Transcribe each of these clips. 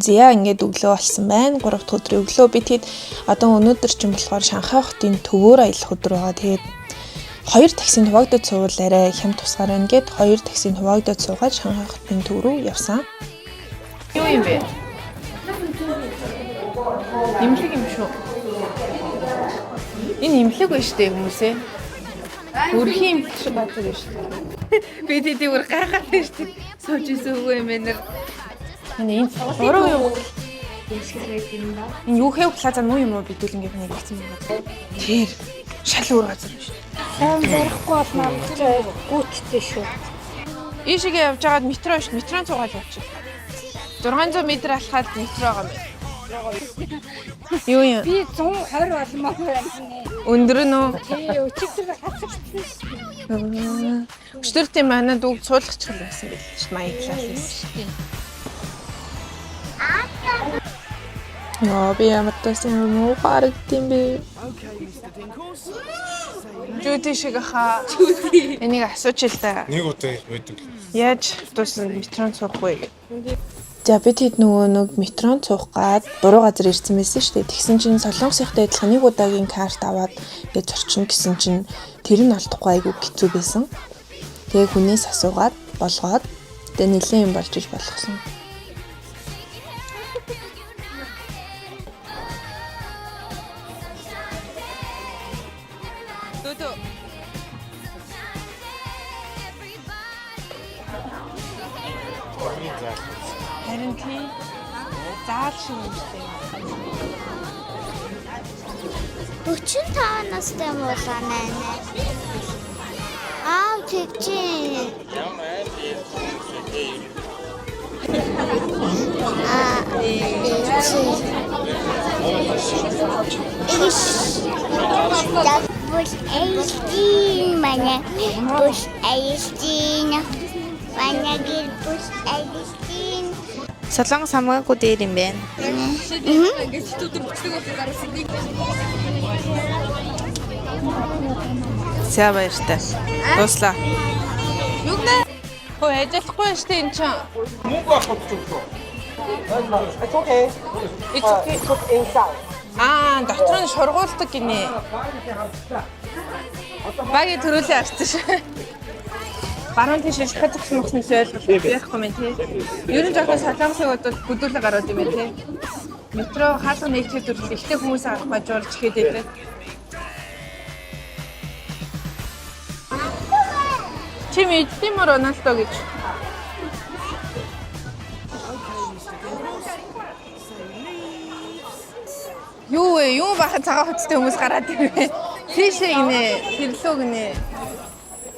Зя ингээд өглөө болсон байна. 3 дахь өдрийн өглөө би тэгэд одоо өнөөдөр чинь болохоор Шанхай хотын төвөөр аялах өдөр байгаа. Тэгээд 2 таксинд хуваагдаж суувал арай хямд тусгаар байна гэд 2 таксинд хуваагдаж суугаад Шанхай хотын төв рүү явсан. Юу юм бэ? Имлэг юм шүү. Энэ имлэг байна шүү дээ хүмүүсээ. Өрхийн имлэг шиг газар байна шүү дээ. Би тэдийг өөр гайхаад байна шүү дээ. Сууж исэн үгүй юм байна. Энэ уруу юу? Энэ юу хэв плаза муу юм уу бидүүл ингээд нэг хэлсэн байна. Тэр шал өөр газар байна шүү дээ. Сайн барахгүй бол намайг гүйцэтгэв шүү. Ийшээгээ явж байгаад метро шүү. Метрон цугаал явчих. 600 м алхаад метро байгаа юм. Юу юм? Би 120 болмоо байна. Өндөр нь үү? Тий, өчигдөр хацчихсан. Өчтөртэй манад үг суулгачих юм байсан гэж маяглал байсан. Би ямар тасан юм уу харагдсан бэ? Жүүти шиг хаа. Энийг асууж л да. Нэг удаа байдаг. Яаж туусан метрон суухгүй. За би тэд нэг метрон цуух гад буруу газар ирсэн байсан шүү дээ. Тэгсэн чинь Солонгосынхтай адилхан нэг удаагийн карт аваад ингээд зорчно гэсэн чинь тэр нь олдохгүй айгүй хэцүү байсан. Тэгээ хүнээс асуугаад болгоод тэгээ нэлээд юм болж иж болгосон. Харин тий заал шиг юм шүү дээ. 45 настай муулаа тэгчээ. Буш эйстин манай буш эйстин манагэр буш эйстин Солонгос хамаагүй дээр юм байна. За баяртай. Дуслаа. Юу гэнэ? Хөө ажиллахгүй шүү дээ энэ чинь. Мөнгө авах гэсэн. It's okay. It's okay. Put inside. Дотор нь шургуулдаг гинэ. Багийн төрүүлээ арчсан шүү. Баруун тийш шилжих гэсэн ойлголт байхгүй мэн тий. Ер нь жоохон солонгосыг бодвол бүдүүлэг гарууд юм байна тий. Метро хаалга нэгтгэж дүрлээ. Ихтэй хүмүүс авах бажуулж ихэд идэв. Чи мэддэм үү Роналдо гэж? Юу вэ? Юу бахан цагаан хувцастай хүмүүс гараад ирвэ. Тийшээ гинэ, тэрлүү гинэ.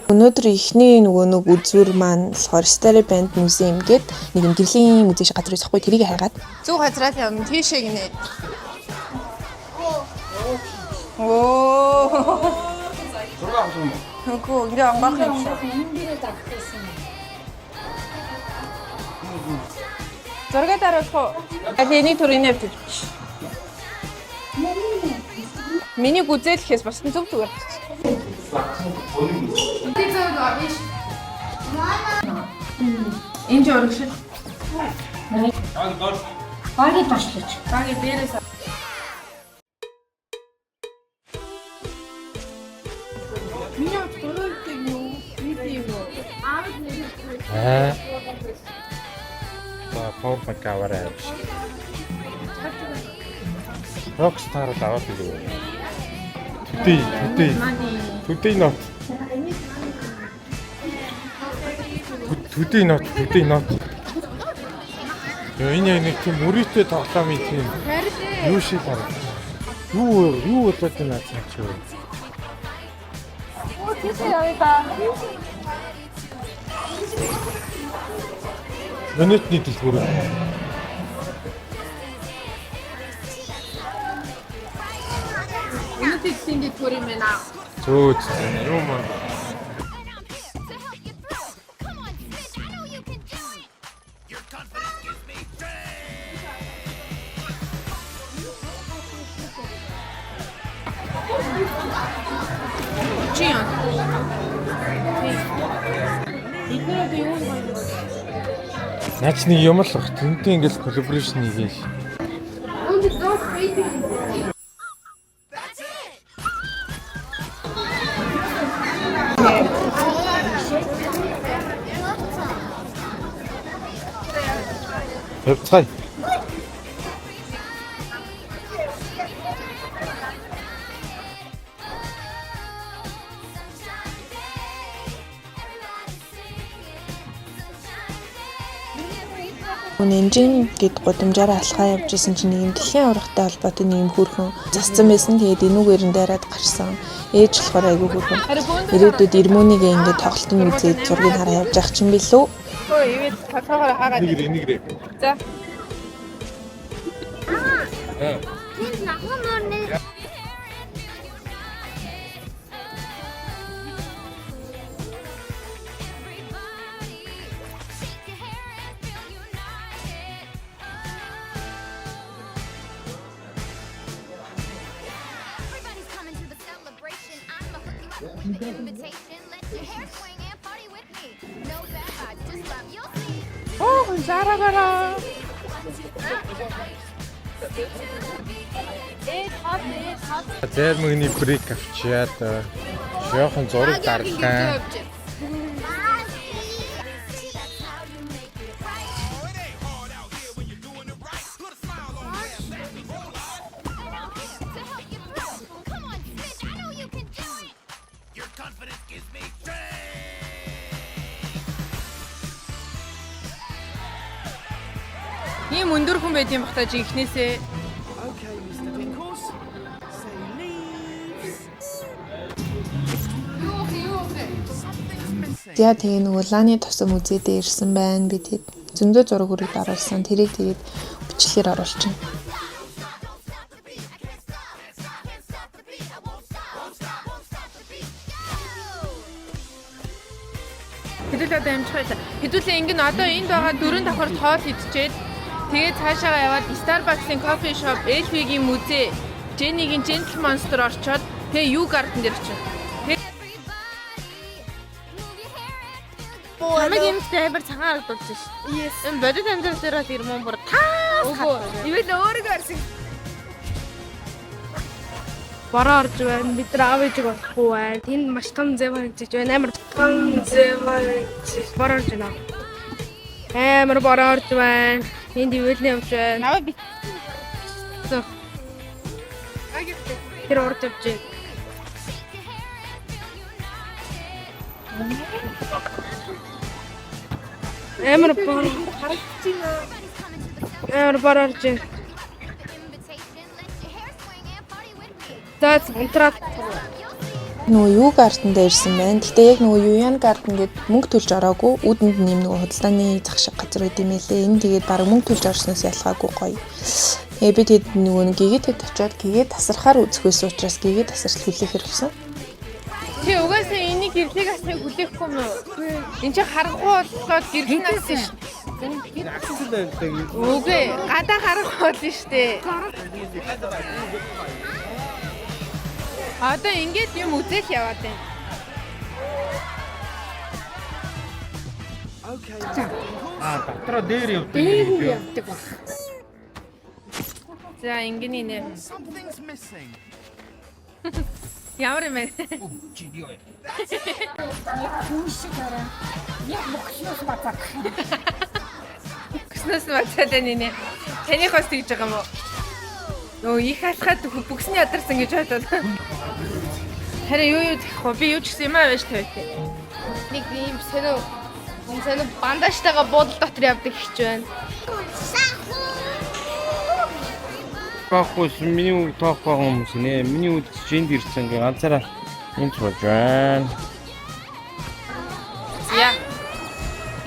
Өнөөдөр ихний нэг үзүүр маань болохоор Starry Band музейм гээд нэг юм гэрлийн музей шиг газар байсан хгүй тэрийг хайгаад зөв газраа л явна тийшээ гинэ. Оо. Хөөе, ингээ амгаах юм шиг. Зураг дараах уу? Энийг түрүүний авч ирчих. Миний гүзээлхээс бас зөв зүгээр. Энэ жорог шиг. Баги ташлаач. Баги дээрээс Миний дөрөвтэй юу? Видео юу? Пауэр банк аваарай. Rockstar аваад ирээ. Today not. Today not. Энэ нэг тийм мөрөөдтэй тоглоом юм тийм. Юу шиг байна. Юу болоод байна ч юу. Оо тийшээ яваа. Өнөөдрийн дэлгүүр. Өнөөдрийн дэлгүүр юм байна. Зөөж юу маа. Наач нэг юм л баг. Тэнтэй ингээс коллаборашн хийгээш. Явцгаая. Нэнжин гэд гудамжаараа алхаа явж исэн чинь нэг юм дэлхийн аврагтай холбоотой нэг юм хөрхөн засцсан байсан. Тэгээд энүүгээр нь дайраад гарсан. Ээж болохоор айгүй хөрхөн. Ирээдүйд Ирмөнийг ингээд тоглолтын үзээд зургийг хараа явж ах чинь билүү? Өө ивэд татхаараа хаагаад. Нэгрээ. За. Тэнд нахын мөрний Everybody's coming to the celebration. I'ma hook you up with the invitation. Let your hair swing and party with me. No bad vibes, just love. You'll see. Оо зарагара. Зээл мөгний брейк авчиад шоохон зураг дарлаа. Come on, Smith. I know you can do it. Ийм өндөр хүн байд юм бах та чи ихнээсээ. За тэгээ нөгөө лааны тосом үзээдээ ирсэн байна. Би тэгэд зөндөө зураг үрийг оруулсан. Тэрийг тэгээд бичлэгээр оруулчихна. Хэдүүлээ одоо амжих. Хэдүүлээ ингэн одоо энд байгаа 4 давхар тоол идчихэд тэгээд цаашаа яваад Starbucks-ийн кофе шоп, LV-гийн музей, Jenny-гийн Gentle Monster орчоод тэгээ U Garden дээр очив. Хамаг юм амар цагаан харагдаж шүү. Yes. Энэ бодит амьдрал дээр бол ирмэн бүр таас хат. Ивэл өөрийгөө арсан. Бороо орж байна. Бид нар аав ээжийг олохгүй байна. Тэнд маш том зэв харагдаж байна. Амар том зэв харагдаж. Бороо орж байна. Амар бороо орж байна. Энд ивэлний явж байна. Наваа би. Тэр орж явж байна. Амар бороо харагдаж байна. Амар бороо орж байна. That's унтраад Нөгөө U Garden дээр ирсэн байна. Гэтэ яг нөгөө Yuan Garden гээд мөнгө төлж ороогүй. Үүдэнд нэм нөгөө худалдааны зах шиг газар байт юм лээ. Энэ тэгээд баг мөнгө төлж орсноос ялгаагүй гоё. Тэгээ би тэгэд нөгөө нэг гэгээд очиод гэгээд тасархаар үзэх байсан учраас гэгээд тасарч хүлээхэр болсон. Чи угаасаа энийг гэрлийг асахыг хүлээхгүй юм уу? Энд чи харахгүй болохоор гэрлэн авсан шүү. Үгүй гадаа харахгүй болно шүү дээ. Одоо ингэж юм үзэх яваад байна. Дотроо дээр явдаг. За ингэний нэ. Ямар юм бэ? Гэснээс мацаад байна нэ. Таны хос тэгж байгаа юм уу? Нөө их алхаад бүксний ядарсан гэж бодоод. Харин юу гэх вэ? Би юу ч гэсэн юм аа байж тавьтай. нэг ийм сонио бандаштайгаа буудал дотор явдаг гэж байна. Баахгүй миний үг тоох байгаа хүмүүс нэ. Миний үг энд ирсэн гэ ганцаараа энэ ч болж байна. Яа.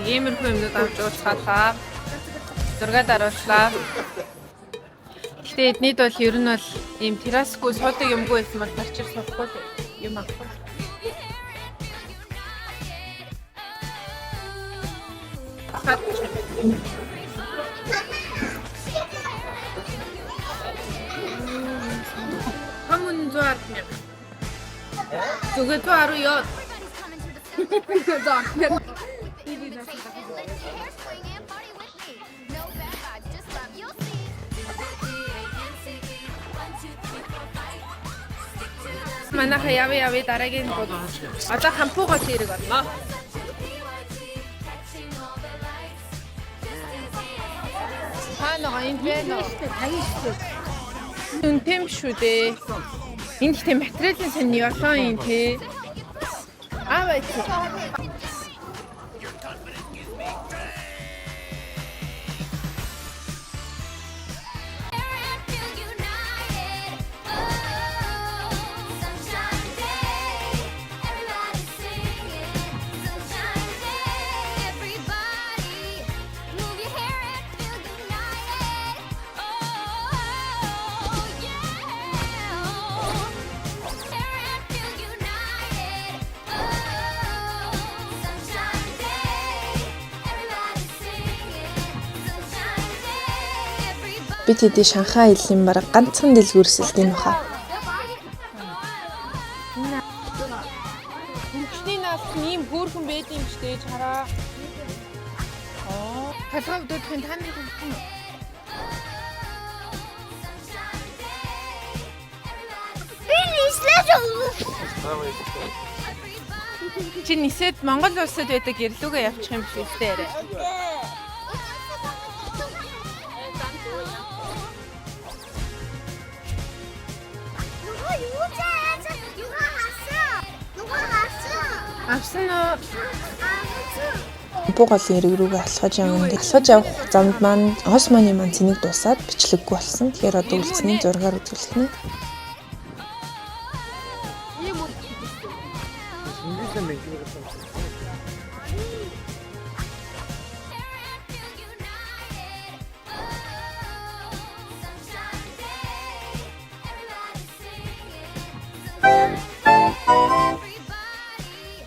Иймэрхүү юмнууд авч уулзгаалаа. Зургаад орууллаа. Гэтэ эднийд бол ер нь бол ийм террасгүй суудаг юмгүй байсан бол тарчир суухгүй юм авахгүй. Хамун зуар мэ. Зүгээр то ару ёо. Everybody's coming to the celebration. Let your hair swing and party with Манайха явъя дараагийн гол. Одоо хампуугаа зэрэг болно. Хаана энд байна уу? Үнэтэй юм шүү дээ. Энд ихтэй материалын сонь явлаа юм тий. Аваач. Бид хэдий Шанхай хэллийн бараг ганцхан дэлгүүрсэлт энэ баха. Хөгжлийн наалт ийм хөөрхөн байд юм штэ чараа. Талгаа өдөртхэн таны хөгжин. Чи нисээд Монгол улсад байдаг гэрлүүгээ явчих юм биш үү арай. Авсан уу? Хампуу голын эрэг рүүгээ алхаж явна. Алхаж явах замд маань Османы маань цэнийг дуусаад бичлэггүй болсон. Тэгэхээр одоо үлдсэний зургаар үзүүлэх нэ.